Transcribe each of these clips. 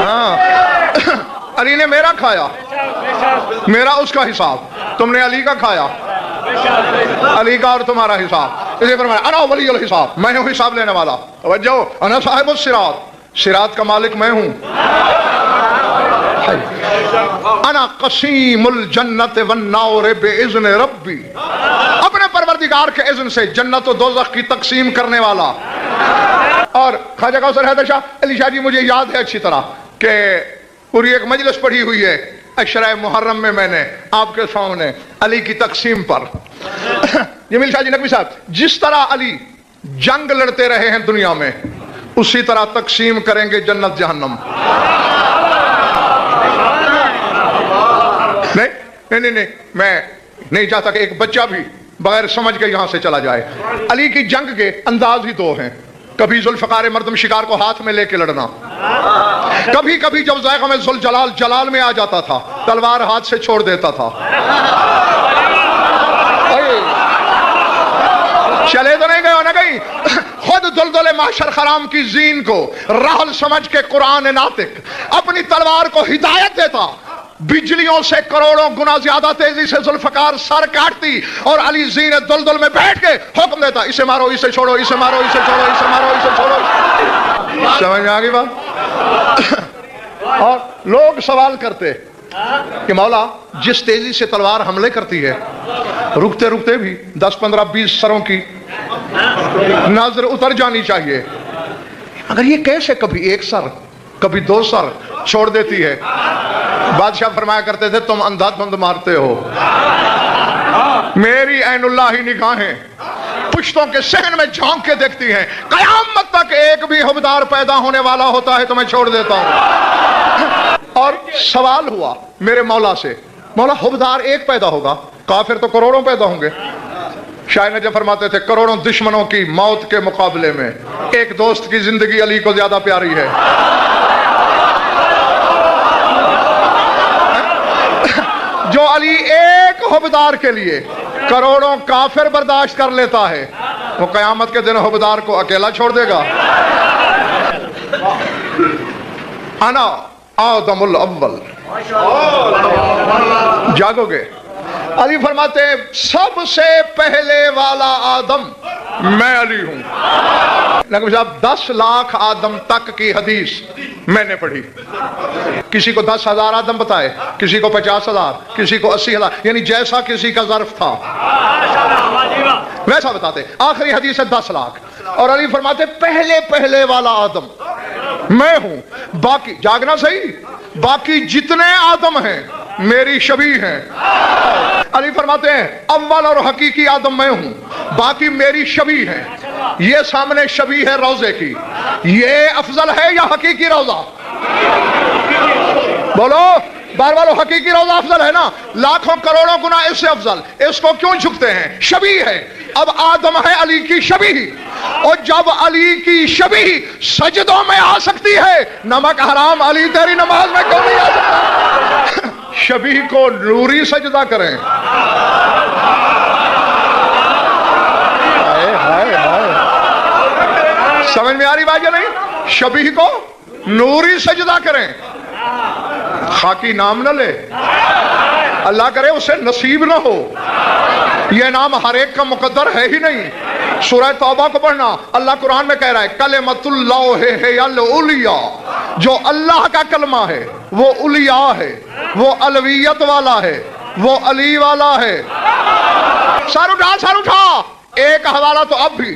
ہاں علی نے میرا کھایا، میرا اس کا حساب، تم نے علی کا کھایا، علی کا اور تمہارا حساب۔ اسے فرمایا انا ولی الحساب، میں ہوں حساب لینے والا۔ توجہ، انا صاحب الصراط، صراط کا مالک میں ہوں۔ انا قسیم الجنت والنار باذن ربی، اپنے پروردگار کے اذن سے جنت و دوزخ کی تقسیم کرنے والا۔ اور خواجہ کوثر حیدر شاہ علی شاہ جی، مجھے یاد ہے اچھی طرح کہ پوری ایک مجلس پڑھی ہوئی ہے عشرہ محرم میں نے آپ کے سامنے علی کی تقسیم پر۔ جمیل شاہ جی نقوی صاحب، جس طرح علی جنگ لڑتے رہے ہیں دنیا میں، اسی طرح تقسیم کریں گے جنت جہنم۔ نہیں، میں نہیں چاہتا کہ ایک بچہ بھی بغیر سمجھ کے یہاں سے چلا جائے۔ علی کی جنگ کے انداز ہی دو ہیں، کبھی ذوالفقار مردم شکار کو ہاتھ میں لے کے لڑنا، کبھی کبھی جب ذائقہ میں ذوالجلال جلال میں آ جاتا تھا تلوار ہاتھ سے چھوڑ دیتا تھا۔ چلے تو نہیں گئے ہو نا کہیں؟ خود دلدل محشر خرام کی زین کو رحل سمجھ کے قرآن ناطق اپنی تلوار کو ہدایت دیتا، بجلیوں سے کروڑوں گنا زیادہ تیزی سے ذوالفقار سر کاٹتی، اور علی زین دلدل میں بیٹھ کے حکم دیتا، اسے مارو، اسے چھوڑو، اسے مارو، اسے چھوڑو، اسے مارو، اسے چھوڑو۔ سمجھ میں آ گئی بات؟ اور لوگ سوال کرتے کہ مولا جس تیزی سے تلوار حملے کرتی ہے، رکتے رکتے بھی 10 15 20 سروں کی نظر اتر جانی چاہیے، اگر یہ کیسے کبھی ایک سر کبھی 2 سر چھوڑ دیتی ہے؟ بادشاہ فرمایا کرتے تھے تم اندھا دھند مارتے ہو، میری عین اللہ ہی نگاہیں پشتوں کے صحن میں جھانک کے دیکھتی ہیں، قیامت تک ایک بھی حبدار پیدا ہونے والا ہوتا ہے تو میں چھوڑ دیتا ہوں۔ اور سوال ہوا میرے مولا سے، مولا حبدار ایک پیدا ہوگا، کافر تو کروڑوں پیدا ہوں گے۔ شاعر نجف فرماتے تھے کروڑوں دشمنوں کی موت کے مقابلے میں ایک دوست کی زندگی علی کو زیادہ پیاری ہے۔ جو علی ایک حبدار کے لیے کروڑوں کافر برداشت کر لیتا ہے، وہ قیامت کے دن حبدار کو اکیلا چھوڑ دے گا۔ انا آدم الاول، جاگو گے؟ علی فرماتے ہیں سب سے پہلے والا آدم میں علی ہوں۔ نقوی صاحب 10 لاکھ آدم تک کی حدیث میں نے پڑھی، کسی کو 10,000 آدم بتائے، کسی کو 50,000، کسی کو 80,000، یعنی جیسا کسی کا ظرف تھا ویسا بتاتے۔ آخری حدیث ہے 10 لاکھ، اور علی فرماتے پہلے والا آدم میں ہوں، باقی جاگنا صحیح، باقی جتنے آدم ہیں میری شبیہ ہیں۔ علی فرماتے ہیں اول اور حقیقی آدم میں ہوں، باقی میری شبیہ ہیں۔ یہ سامنے شبیہ ہے روضے کی، یہ افضل ہے یا حقیقی روضہ؟ بولو بار بار، حقیقی روضہ افضل ہے نا، لاکھوں کروڑوں گنا اس سے افضل، اس کو کیوں جھکتے ہیں؟ شبیہ ہے۔ اب آدم ہے علی کی شبیہ، اور جب علی کی شبیہ سجدوں میں آ سکتی ہے، نمک حرام علی تیری نماز میں کیوں نہیں آ سکتا؟ شبیہ کو نوری سجدہ کریں۔ سمجھ میں آ رہی بات یا نہیں؟ شبیہ کو نوری سجدہ کریں، خاکی نام نہ لے، اللہ کرے اسے نصیب نہ ہو، یہ نام ہر ایک کا مقدر ہے ہی نہیں۔ سورہ توبہ کو پڑھنا، اللہ قرآن میں کہہ رہا ہے کلمۃ اللہ ہے العلیٰ، جو اللہ کا کلمہ ہے وہ علیٰ ہے، وہ علویت والا ہے، وہ علی والا ہے۔ سر اٹھا۔ ایک حوالہ تو اب بھی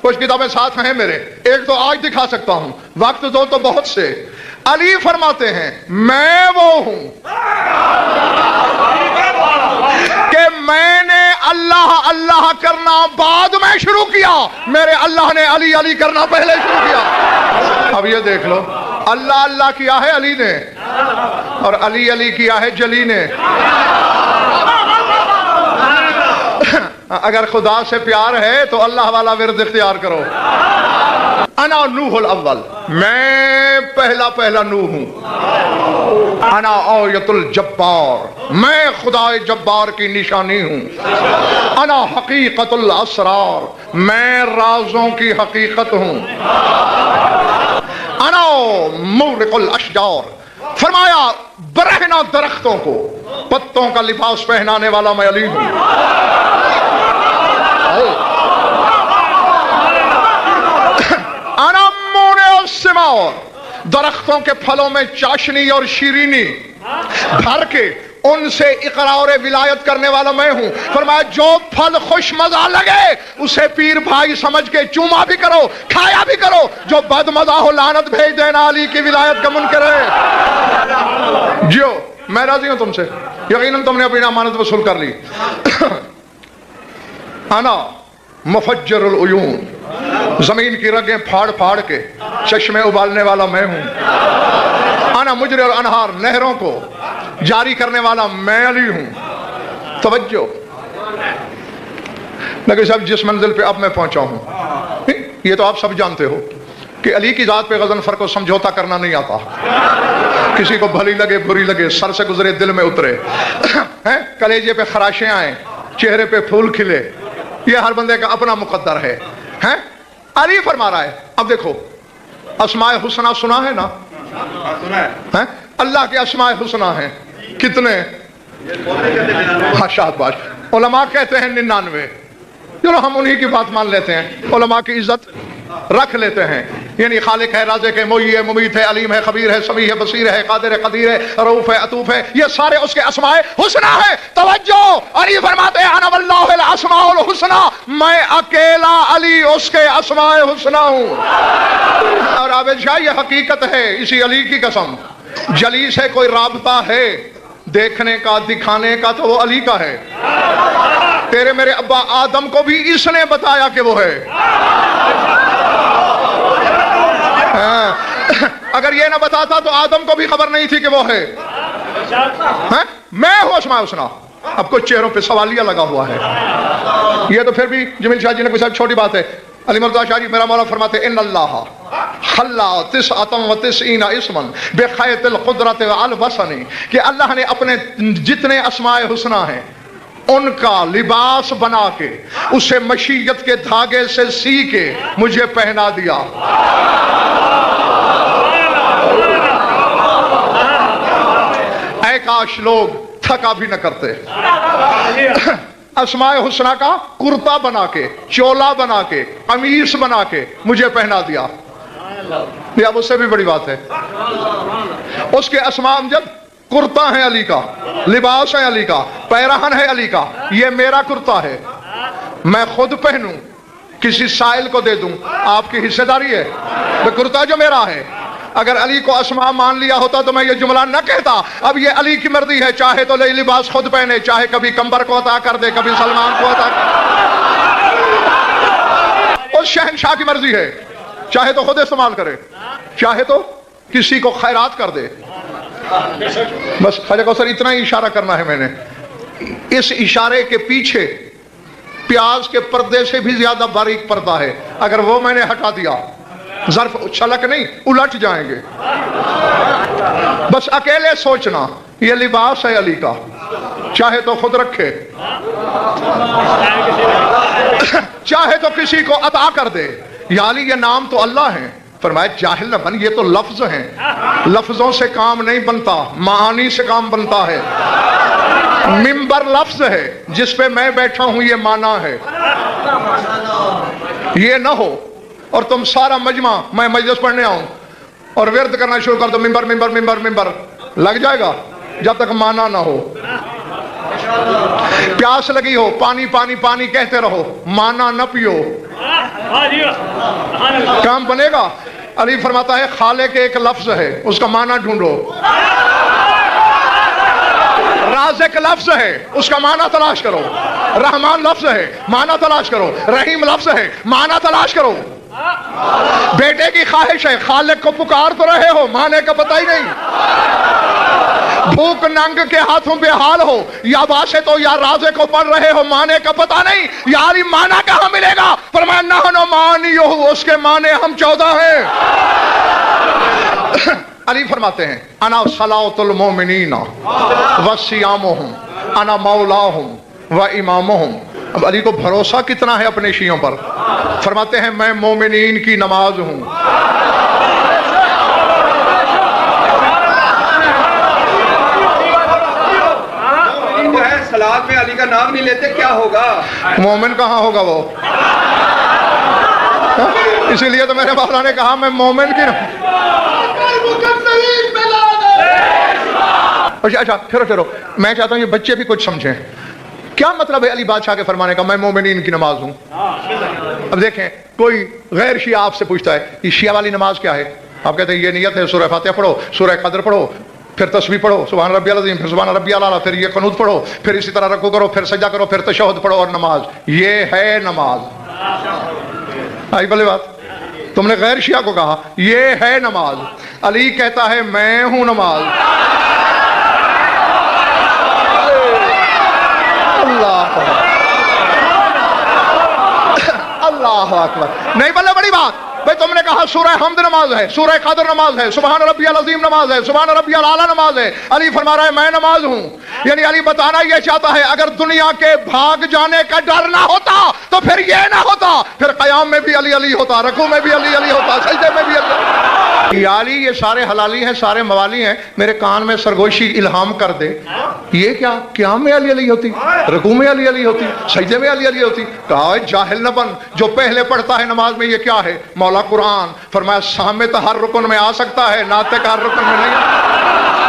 کچھ کتابیں ساتھ ہیں میرے، ایک تو آج دکھا سکتا ہوں، وقت دو تو بہت سے۔ علی فرماتے ہیں میں وہ ہوں کہ میں نے اللہ کرنا بعد میں شروع کیا، میرے اللہ نے علی کرنا پہلے شروع کیا۔ اب یہ دیکھ لو، اللہ کیا ہے علی نے، اور علی کیا ہے جلی نے۔ اگر خدا سے پیار ہے تو اللہ والا ورد اختیار کرو۔ انا نوح الاول، میں پہلا نوح ہوں۔ انا آیت الجبار، میں خدا جبار کی نشانی ہوں۔ انا حقیقت الاسرار، میں رازوں کی حقیقت ہوں۔ انا مورق الاشجار، فرمایا برہنہ درختوں کو پتوں کا لباس پہنانے والا میں علی ہوں۔ انا مونع الثمار، درختوں کے پھلوں میں چاشنی اور شیرینی بھر کے ان سے اقرار ولایت کرنے والا میں ہوں۔ فرمایا جو پھل خوش مزہ لگے اسے پیر بھائی سمجھ کے چوما بھی کرو، کھایا بھی کرو، جو بد مزہ ہو لعنت بھیج دینا، علی کی ولایت کا منکر ہے۔ جیو، میں راضی ہوں تم سے، یقیناً تم نے اپنی امانت وصول کر لی۔ انا مفجر العیون، زمین کی رگیں پھاڑ پھاڑ کے چشمے ابالنے والا میں ہوں۔ انا مجری الانہار، نہروں کو جاری کرنے والا میں علی ہوں۔ توجہ، نبی صاحب جس منزل پہ اب میں پہنچا ہوں، یہ تو آپ سب جانتے ہو کہ علی کی ذات پہ غضنفر کو سمجھوتا کرنا نہیں آتا، کسی کو بھلی لگے بری لگے، سر سے گزرے دل میں اترے، کلیجے پہ خراشیں آئیں، چہرے پہ پھول کھلے، یہ ہر بندے کا اپنا مقدر ہے۔ علی فرما رہا ہے، اب دیکھو اسماء حسنہ سنا ہے نا؟ اللہ کے اسماء حسنہ ہیں کتنے؟ شاد باش، علماء کہتے ہیں 99، چلو ہم انہی کی بات مان لیتے ہیں، علماء کی عزت رکھ لیتے ہیں، یعنی خالق ہے، رازق ہے، محیی ہے، ممیت ہے، علیم ہے، خبیر ہے، سمیع ہے، بصیر ہے، قادر ہے، قدیر ہے، رؤوف ہے، عطوف ہے، یہ سارے اس کے اسماء حسنہ ہیں۔ توجہ، علی فرماتے ہیں انا واللہ الاسماء الحسنہ، میں اکیلا علی اس کے اسماء حسنہ ہوں۔ اور عابد شاہ یہ حقیقت ہے، اسی علی کی قسم، جلی سے کوئی رابطہ ہے دیکھنے کا دکھانے کا تو وہ علی کا ہے۔ تیرے میرے ابا آدم کو بھی اس نے بتایا کہ وہ ہے۔ اگر یہ نہ بتاتا تو آدم کو بھی خبر نہیں تھی کہ وہ ہے۔ میں ہوں اسماء الحسنہ۔ اب کچھ چہروں پہ سوالیہ لگا ہوا ہے، یہ تو پھر بھی جمیل شاہ جی نے کوئی صاحب چھوٹی بات ہے۔ علی مرتضیٰ شاہ جی میرا مولا فرماتے ان اللہ خلا 99 اسما بخیط القدرت والوسن، کہ اللہ نے اپنے جتنے اسماء حسنہ ہیں ان کا لباس بنا کے اسے مشیت کے دھاگے سے سی کے مجھے پہنا دیا۔ اے کاش لوگ تھکا بھی نہ کرتے، اسماء حسنہ کا کرتا بنا کے، چولا بنا کے، قمیص بنا کے مجھے پہنا دیا۔ یہ اب اس سے بھی بڑی بات ہے، اس کے اسماء امجد کرتا ہے علی کا، لباس ہے علی کا، پیرہن ہے علی کا، یہ میرا کرتا ہے، میں خود پہنوں کسی سائل کو دے دوں، آپ کی حصہ داری ہے، وہ کرتا جو میرا ہے۔ اگر علی کو اسماء مان لیا ہوتا تو میں یہ جملہ نہ کہتا۔ اب یہ علی کی مرضی ہے، چاہے تو لباس خود پہنے، چاہے کبھی کمبر کو عطا کر دے، کبھی سلمان کو عطا کر دے۔ اس شہنشاہ کی مرضی ہے، چاہے تو خود استعمال کرے، چاہے تو کسی کو خیرات کر دے۔ بس خواجہ کوثر اتنا ہی اشارہ کرنا ہے میں نے۔ اس اشارے کے پیچھے پیاز کے پردے سے بھی زیادہ باریک پردہ ہے، اگر وہ میں نے ہٹا دیا ظرف چھلک نہیں الٹ جائیں گے۔ بس اکیلے سوچنا یہ لباس ہے علی کا، چاہے تو خود رکھے، چاہے تو کسی کو عطا کر دے۔ یا علی یہ نام تو اللہ ہیں، فرمایا جاہل نہ بن، یہ تو لفظ ہیں، لفظوں سے کام نہیں بنتا، معانی سے کام بنتا ہے۔ منبر لفظ ہے، جس پہ میں بیٹھا ہوں یہ معنی ہے۔ یہ نہ ہو اور تم سارا مجمع میں مجلس پڑھنے آؤں اور ورد کرنا شروع کر دو منبر منبر منبر منبر، لگ جائے گا جب تک معنی نہ ہو۔ پیاس لگی ہو پانی پانی پانی کہتے رہو، معنی نہ پیو، کام بنے گا؟ علی فرماتا ہے خالق ایک لفظ ہے، اس کا معنی ڈھونڈو۔ رازق لفظ ہے، اس کا معنی تلاش کرو۔ رحمان لفظ ہے، معنی تلاش کرو۔ رحیم لفظ ہے، معنی تلاش کرو۔ بیٹے کی خواہش ہے، خالق کو پکار تو رہے ہو، معنی کا پتہ ہی نہیں۔ بھوک ننگ کے ہاتھوں پہ حال ہو، یا واسط ہو یا رازق کو پڑھ رہے ہو، معنی کا پتہ نہیں۔ یاری معنی کہاں ملے گا؟ فرمایا نحن معنیہ، اس کے معنی ہم 14 ہیں۔ علی فرماتے ہیں انا صلاۃ المومنین وصیامہم، انا مولاہم و امامہم۔ اب علی کو بھروسہ کتنا ہے اپنے شیعوں پر؟ فرماتے ہیں میں مومنین کی نماز ہوں، اولاد میں علی کا نام نہیں لیتے کیا ہوگا؟ مومن کہاں ہوگا وہ؟ اسی لیے تو میرے مولا نے کہا میں مومن کی اچھا پھرو میں چاہتا ہوں یہ بچے بھی کچھ سمجھیں کیا مطلب ہے علی بادشاہ کے فرمانے کا میں مومنین کی نماز ہوں. اب دیکھیں کوئی غیر شیعہ آپ سے پوچھتا ہے یہ شیعہ والی نماز کیا ہے؟ آپ کہتے ہیں یہ نیت ہے سورہ فاتحہ پڑھو، سورہ قدر پڑھو، پھر تسبیح پڑھو سبحان ربی العظیم، پھر سبحان ربی الاعلیٰ، پھر یہ قنوت پڑھو، پھر اسی طرح رکوع کرو، پھر سجدہ کرو، پھر تشہد پڑھو اور نماز. یہ ہے نماز. آئی بھلے بات؟ تم نے غیر شیعہ کو کہا یہ ہے نماز. علی کہتا ہے میں ہوں نماز. اللہ اکبر. نہیں بلے بڑی بات بھئی تم نے کہا سورہ حمد نماز ہے، سورہ قدر نماز ہے، سبحان ربی العظیم نماز ہے، سبحان ربی الاعلیٰ نماز ہے. علی فرما رہا ہے میں نماز ہوں. یعنی علی بتانا یہ چاہتا ہے اگر دنیا کے بھاگ جانے کا ڈر نہ ہوتا تو پھر یہ نہ ہوتا، پھر قیام میں بھی علی علی ہوتا، رکوع میں بھی علی علی ہوتا، سجدے میں بھی علی. علی یہ سارے حلالی ہیں، سارے موالی ہیں، میرے کان میں سرگوشی الہام کر دے یہ کیا قیام میں علی علی ہوتی، رکوع میں علی علی ہوتی، سجدے میں علی علی ہوتی. کہا جاہل نہ بن، جو پہلے پڑھتا ہے نماز میں یہ کیا ہے؟ مولا قرآن. فرمایا سامت ہر رکن میں آ سکتا ہے، ناطق ہر رکن میں نہیں.